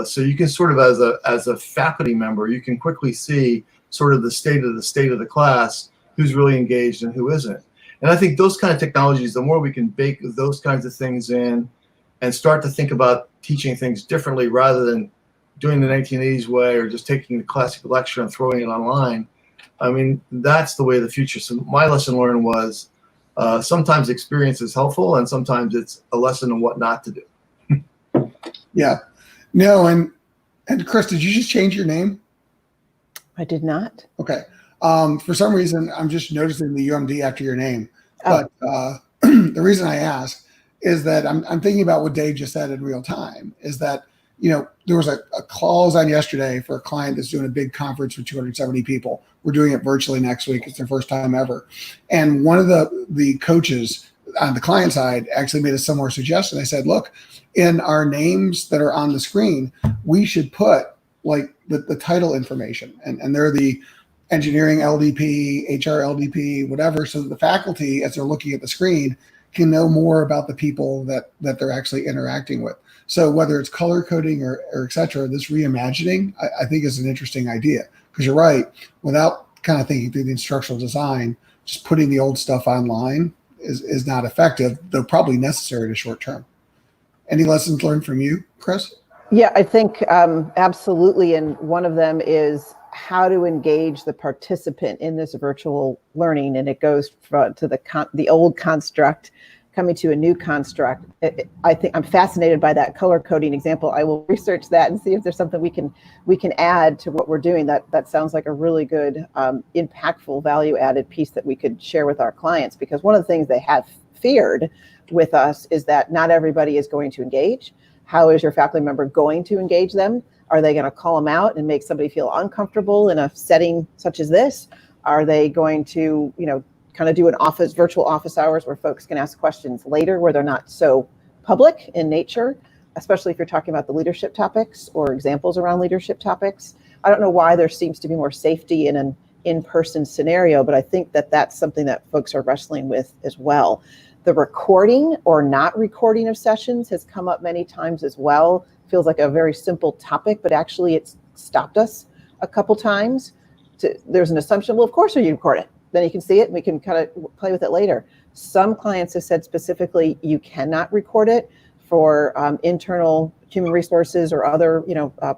So you can sort of, as a faculty member, you can quickly see sort of the state of the class, who's really engaged and who isn't. And I think those kind of technologies, the more we can bake those kinds of things in and start to think about teaching things differently rather than doing the 1980s way or just taking the classic lecture and throwing it online, I mean, that's the way of the future. So my lesson learned was sometimes experience is helpful and sometimes it's a lesson on what not to do. Yeah. No, and Chris, did you just change your name? I did not. Okay. For some reason, I'm just noticing the UMD after your name. Oh. But the reason I ask is that I'm thinking about what Dave just said in real time, is that, there was a clause on yesterday for a client that's doing a big conference with 270 people. We're doing it virtually next week. It's their first time ever. And one of the coaches on the client side actually made a similar suggestion. I said, look, in our names that are on the screen, we should put like the title information. And they're the engineering LDP, HR LDP, whatever, so that the faculty, as they're looking at the screen, can know more about the people that they're actually interacting with. So whether it's color coding or et cetera, this reimagining, I think is an interesting idea, because you're right, without kind of thinking through the instructional design, just putting the old stuff online is not effective, though probably necessary in the short term. Any lessons learned from you, Chris? Yeah, I think absolutely. And one of them is how to engage the participant in this virtual learning. And it goes to the old construct coming to a new construct. I think I'm fascinated by that color coding example. I will research that and see if there's something we can add to what we're doing. That sounds like a really good, impactful, value-added piece that we could share with our clients. Because one of the things they have feared with us is that not everybody is going to engage. How is your faculty member going to engage them? Are they going to call them out and make somebody feel uncomfortable in a setting such as this? Are they going to, kind of do an virtual office hours where folks can ask questions later, where they're not so public in nature, especially if you're talking about the leadership topics or examples around leadership topics? I don't know why there seems to be more safety in an in-person scenario, but I think that that's something that folks are wrestling with as well. The recording or not recording of sessions has come up many times as well. Feels like a very simple topic, but actually it's stopped us a couple times. There's an assumption, well, of course you record it. Then you can see it and we can kind of play with it later. Some clients have said specifically you cannot record it for internal human resources or other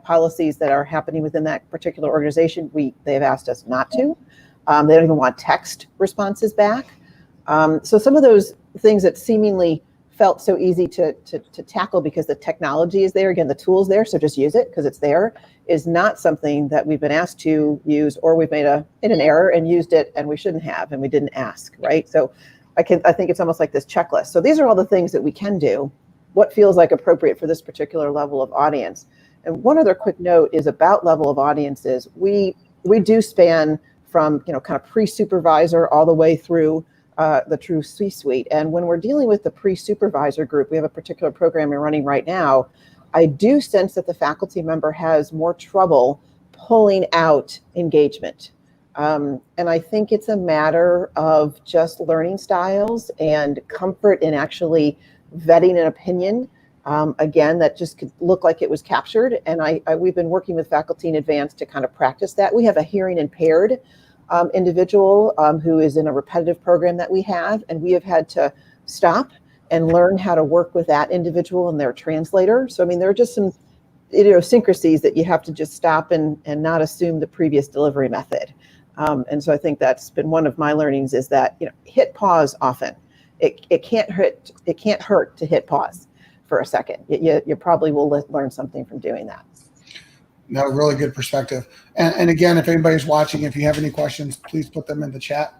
policies that are happening within that particular organization. They've asked us not to. They don't even want text responses back. So some of those things that seemingly felt so easy to tackle because the technology is there, again, the tool's there, so just use it because it's there, is not something that we've been asked to use, or we've made an error and used it and we shouldn't have and we didn't ask, right? So I think it's almost like this checklist. So these are all the things that we can do. What feels like appropriate for this particular level of audience? And one other quick note is about level of audiences. We we do span from, kind of pre-supervisor all the way through the true C-suite. And when we're dealing with the pre-supervisor group, we have a particular program we're running right now. I do sense that the faculty member has more trouble pulling out engagement. And I think it's a matter of just learning styles and comfort in actually vetting an opinion. Again, that just could look like it was captured. And we've been working with faculty in advance to kind of practice that. We have a hearing impaired individual who is in a repetitive program that we have, and we have had to stop and learn how to work with that individual and their translator. So, I mean, there are just some idiosyncrasies that you have to just stop and not assume the previous delivery method. And so I think that's been one of my learnings, is that, hit pause often. It can't hurt to hit pause for a second. You probably will learn something from doing that. No, really good perspective. And again, if anybody's watching, if you have any questions, please put them in the chat.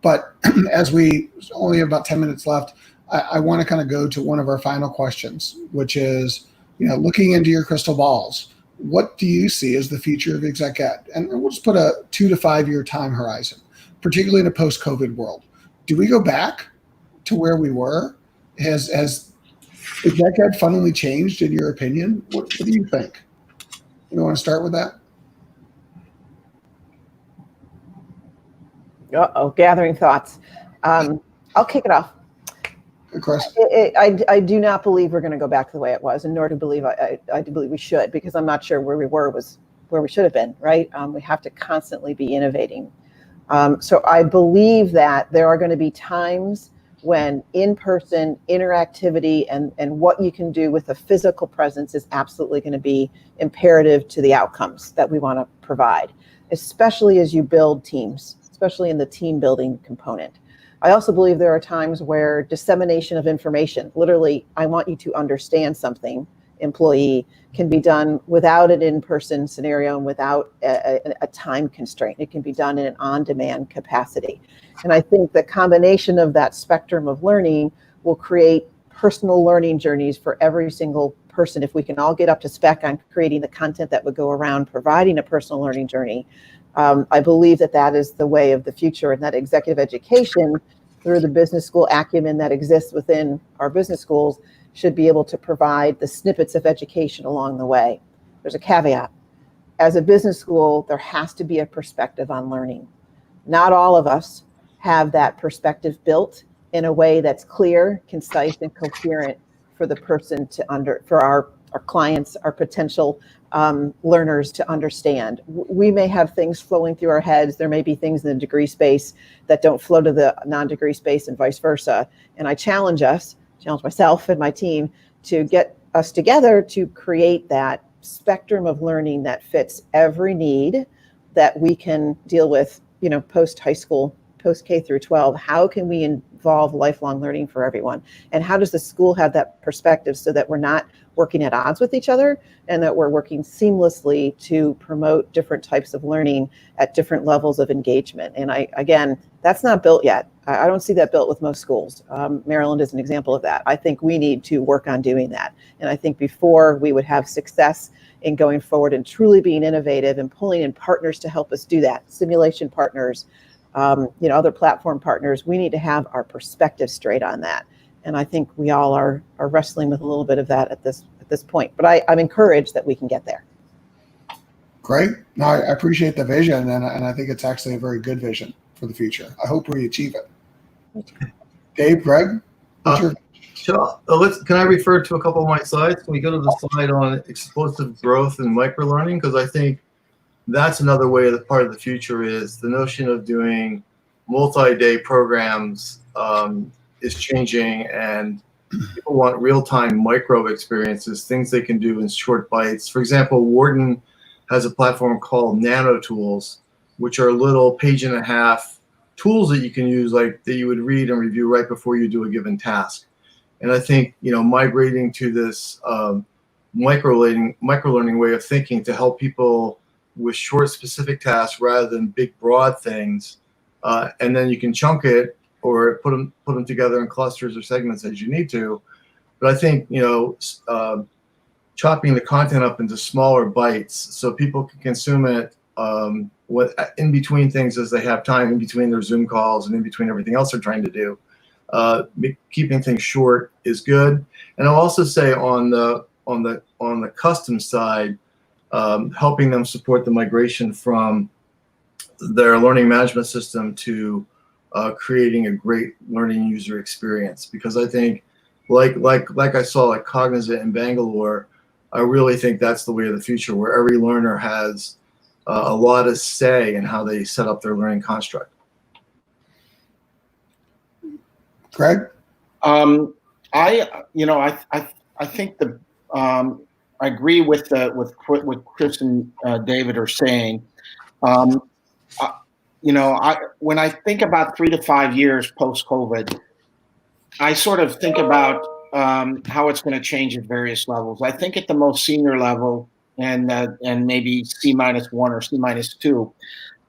But as we only have about 10 minutes left, I want to kind of go to one of our final questions, which is, looking into your crystal balls, what do you see as the future of exec ed? And we'll just put a 2 to 5 year time horizon, particularly in a post-COVID world. Do we go back to where we were? Has exec ed fundamentally changed, in your opinion? What do you think? You want to start with that? Gathering thoughts. I'll kick it off. Chris? I do not believe we're going to go back to the way it was, and nor do believe I do believe we should, because I'm not sure where we were was where we should have been, right? We have to constantly be innovating. So I believe that there are going to be times when in-person interactivity and what you can do with a physical presence is absolutely going to be imperative to the outcomes that we want to provide, especially as you build teams, especially in the team building component. I also believe there are times where dissemination of information, literally, I want you to understand something, employee, can be done without an in-person scenario and without a time constraint. It can be done in an on-demand capacity. And I think the combination of that spectrum of learning will create personal learning journeys for every single person. If we can all get up to spec on creating the content that would go around providing a personal learning journey, I believe that is the way of the future, and that executive education through the business school acumen that exists within our business schools should be able to provide the snippets of education along the way. There's a caveat. As a business school, there has to be a perspective on learning. Not all of us have that perspective built in a way that's clear, concise, and coherent for the person for our clients, our potential learners to understand. We may have things flowing through our heads. There may be things in the degree space that don't flow to the non-degree space and vice versa. And I challenge myself and my team to get us together to create that spectrum of learning that fits every need that we can deal with, post high school, post K through 12. How can we involve lifelong learning for everyone? And how does the school have that perspective so that we're not working at odds with each other, and that we're working seamlessly to promote different types of learning at different levels of engagement? And again, that's not built yet. I don't see that built with most schools. Maryland is an example of that. I think we need to work on doing that. And I think before we would have success in going forward and truly being innovative and pulling in partners to help us do that, simulation partners, other platform partners, we need to have our perspective straight on that. And I think we all are wrestling with a little bit of that at this point. But I'm encouraged that we can get there. Great. No, I appreciate the vision, and I think it's actually a very good vision for the future. I hope we achieve it. Dave, Greg, what's your... Can I refer to a couple of my slides? Can we go to the slide on explosive growth and microlearning? Because I think that's another way that part of the future is the notion of doing multi-day programs is changing, and people want real-time micro experiences, things they can do in short bites. For example, Wharton has a platform called Nano Tools, which are little page-and-a-half tools that you can use, like that you would read and review right before you do a given task. And I think, migrating to this microlearning way of thinking to help people with short, specific tasks rather than big, broad things, and then you can chunk it or put them together in clusters or segments as you need to. But I think, chopping the content up into smaller bites so people can consume it what in between things as they have time, in between their Zoom calls and in between everything else they're trying to do. Keeping things short is good. And I'll also say on the custom side, helping them support the migration from their learning management system to creating a great learning user experience. Because I think, like I saw at Cognizant in Bangalore, I really think that's the way of the future, where every learner has a lot of say in how they set up their learning construct. Greg? I think I agree with what Chris and David are saying. When I think about 3 to 5 years post-COVID, I sort of think about how it's going to change at various levels. I think at the most senior level, and maybe C-1 or C-2,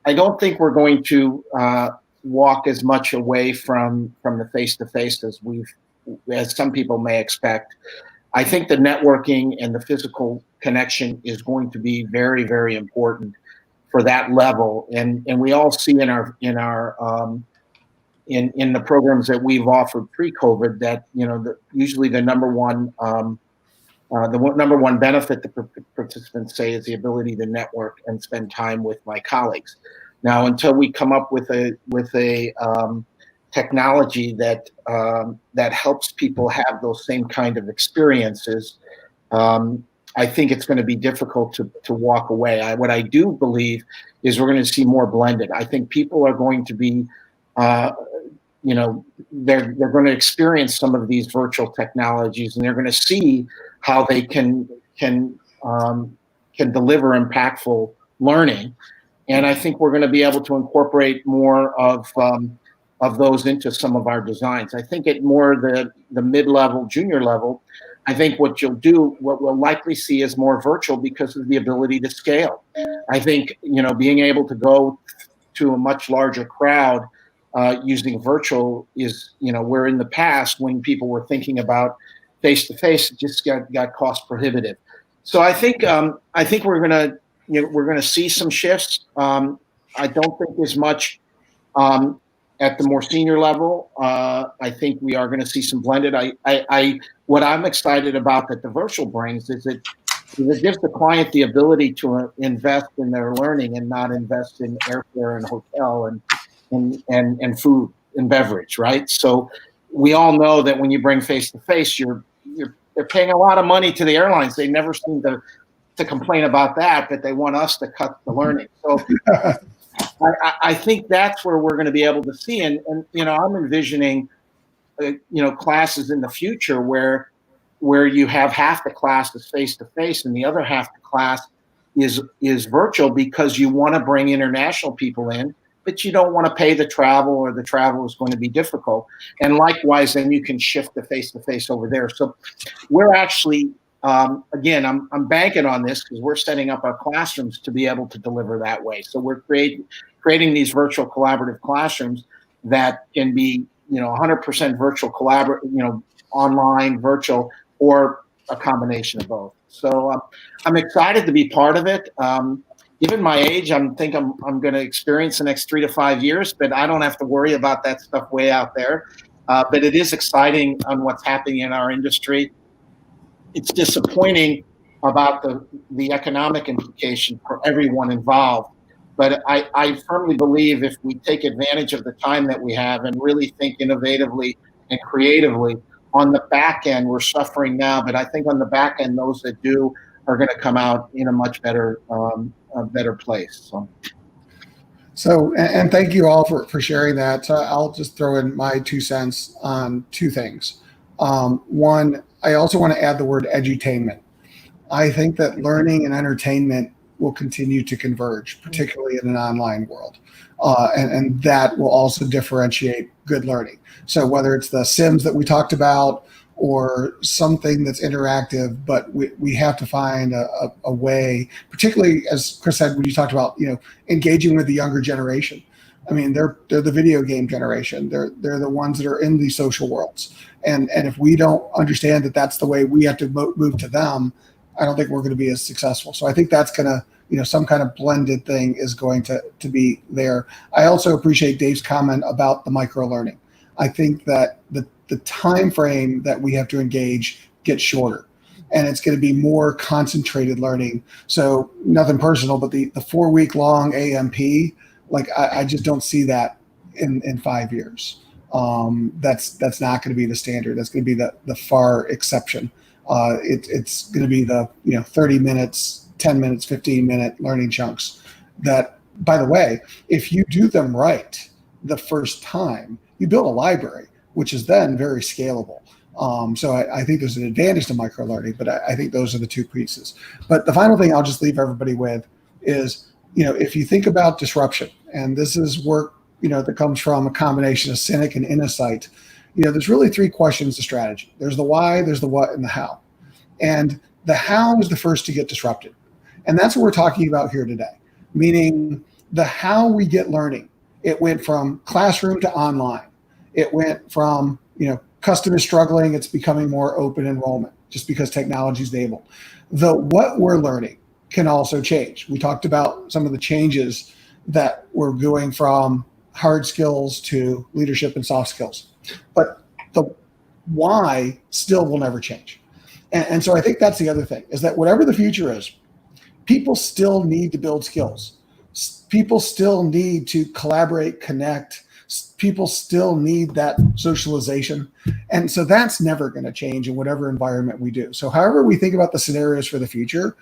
I don't think we're going to walk as much away from the face-to-face as some people may expect. I think the networking and the physical connection is going to be very, very important for that level, and we all see in the programs that we've offered pre-COVID that usually the number one benefit the participants say is the ability to network and spend time with my colleagues. Now, until we come up with a technology that helps people have those same kind of experiences, I think it's going to be difficult to walk away. What I do believe is we're going to see more blended. I think people are going to be, they're going to experience some of these virtual technologies, and they're going to see how they can deliver impactful learning. And I think we're going to be able to incorporate more of those into some of our designs. I think at more the mid-level, junior level, I think what we'll likely see is more virtual because of the ability to scale. I think, being able to go to a much larger crowd using virtual is, where in the past when people were thinking about face-to-face, it just got cost prohibitive. So I think we're gonna see some shifts. I don't think as much at the more senior level. I think we are going to see some blended. What I'm excited about that the virtual brings is it gives the client the ability to invest in their learning and not invest in airfare and hotel and food and beverage, right? So we all know that when you bring face-to-face, they're paying a lot of money to the airlines. They never seem to complain about that, but they want us to cut the learning. So I think that's where we're going to be able to see. And I'm envisioning, classes in the future where you have half the class is face-to-face and the other half the class is virtual because you want to bring international people in, but you don't want to pay the travel or the travel is going to be difficult. And likewise, then you can shift the face-to-face over there. So we're actually, again, I'm banking on this because we're setting up our classrooms to be able to deliver that way. So we're creating these virtual collaborative classrooms that can be, 100% virtual online, virtual, or a combination of both. So I'm excited to be part of it. Given my age, I'm going to experience the next 3 to 5 years, but I don't have to worry about that stuff way out there. But it is exciting on what's happening in our industry. It's disappointing about the economic implication for everyone involved. But I firmly believe if we take advantage of the time that we have and really think innovatively and creatively, on the back end, we're suffering now, but I think on the back end, those that do are going to come out in a much better place. So, and thank you all for sharing that. I'll just throw in my 2 cents on 2 things. One, I also want to add the word edutainment. I think that learning and entertainment will continue to converge, particularly in an online world. And that will also differentiate good learning. So whether it's the Sims that we talked about or something that's interactive, but we have to find a way, particularly as Chris said, when you talked about, engaging with the younger generation. I mean, they're the video game generation. They're the ones that are in these social worlds. And if we don't understand that that's the way we have to move to them, I don't think we're going to be as successful. So I think that's going to some kind of blended thing is going to be there. I also appreciate Dave's comment about the microlearning. I think that the time frame that we have to engage gets shorter, and it's going to be more concentrated learning. So nothing personal, but the 4-week long AMP, like I just don't see that in 5 years. That's not going to be the standard. That's going to be the far exception. It's going to be the 30 minutes, 10 minutes, 15-minute learning chunks that, by the way, if you do them right the first time, you build a library, which is then very scalable. So I think there's an advantage to microlearning, but I think those are the two pieces. But the final thing I'll just leave everybody with is, if you think about disruption, and this is work, that comes from a combination of Cynic and Insight, there's really 3 questions to strategy. There's the why, there's the what, and the how. And the how is the first to get disrupted. And that's what we're talking about here today, meaning the how we get learning. It went from classroom to online. It went from, customers struggling, it's becoming more open enrollment just because technology is able. The what we're learning can also change. We talked about some of the changes that we're doing from hard skills to leadership and soft skills. But the why still will never change. And so I think that's the other thing, is that whatever the future is, people still need to build skills. People still need to collaborate, connect. People still need that socialization. And so that's never going to change in whatever environment we do. So however we think about the scenarios for the future,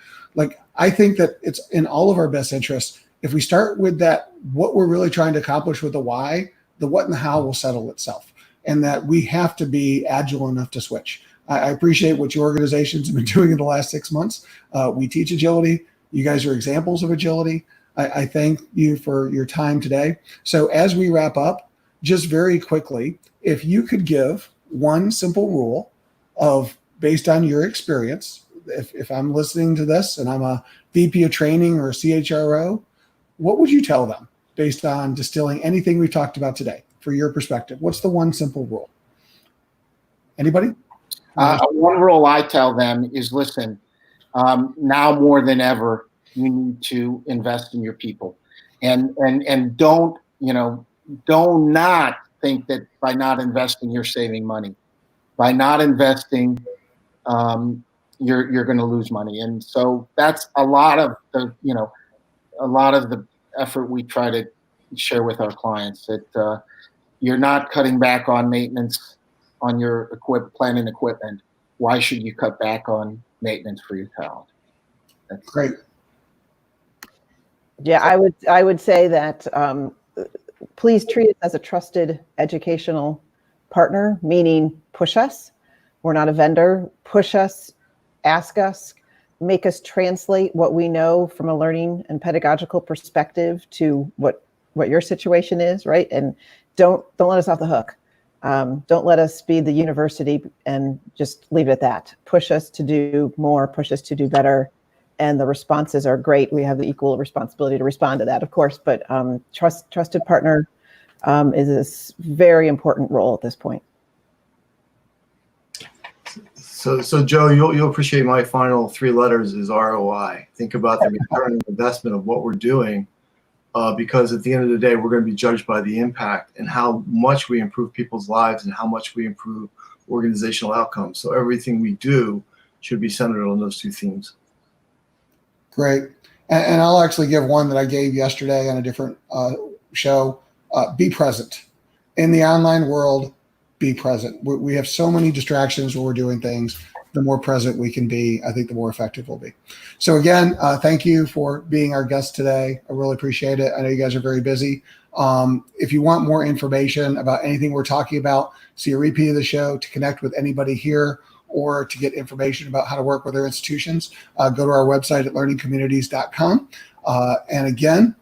I think that it's in all of our best interests. If we start with that, what we're really trying to accomplish with the why, the what and the how will settle itself. And that we have to be agile enough to switch. I appreciate what your organizations have been doing in the last 6 months. We teach agility. You guys are examples of agility. I thank you for your time today. So as we wrap up, just very quickly, if you could give one simple rule based on your experience, if I'm listening to this and I'm a VP of training or a CHRO, what would you tell them based on distilling anything we talked about today for your perspective? What's the one simple rule? Anybody? One rule I tell them is, listen, now more than ever, you need to invest in your people, and don't not think that by not investing you're saving money. By not investing, you're going to lose money, and so that's a lot of the effort we try to share with our clients, that you're not cutting back on maintenance on your plant and equipment. Why should you cut back on maintenance for your talent? That's great. Yeah, I would say that please treat us as a trusted educational partner, meaning push us. We're not a vendor. Push us, ask us, make us translate what we know from a learning and pedagogical perspective to what your situation is, right? And don't let us off the hook. Don't let us be the university and just leave it at that. Push us to do more, push us to do better. And the responses are great. We have the equal responsibility to respond to that, of course, but trusted partner is a very important role at this point. So Joe, you'll appreciate my final 3 letters is ROI. Think about the return on investment of what we're doing, because at the end of the day, we're going to be judged by the impact and how much we improve people's lives and how much we improve organizational outcomes. So everything we do should be centered on those 2 themes. Great. And I'll actually give one that I gave yesterday on a different show. Be present. In the online world, be present. We have so many distractions when we're doing things. The more present we can be, I think the more effective we'll be. So again, thank you for being our guest today. I really appreciate it. I know you guys are very busy. If you want more information about anything we're talking about, see a repeat of the show, to connect with anybody here, or to get information about how to work with our institutions, go to our website at learningcommunities.com. And again,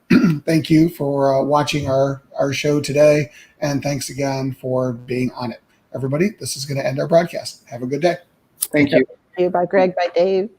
thank you for watching our show today. And thanks again for being on it. Everybody, this is going to end our broadcast. Have a good day. Thank you. Thank you. Bye, Greg. Bye, Dave.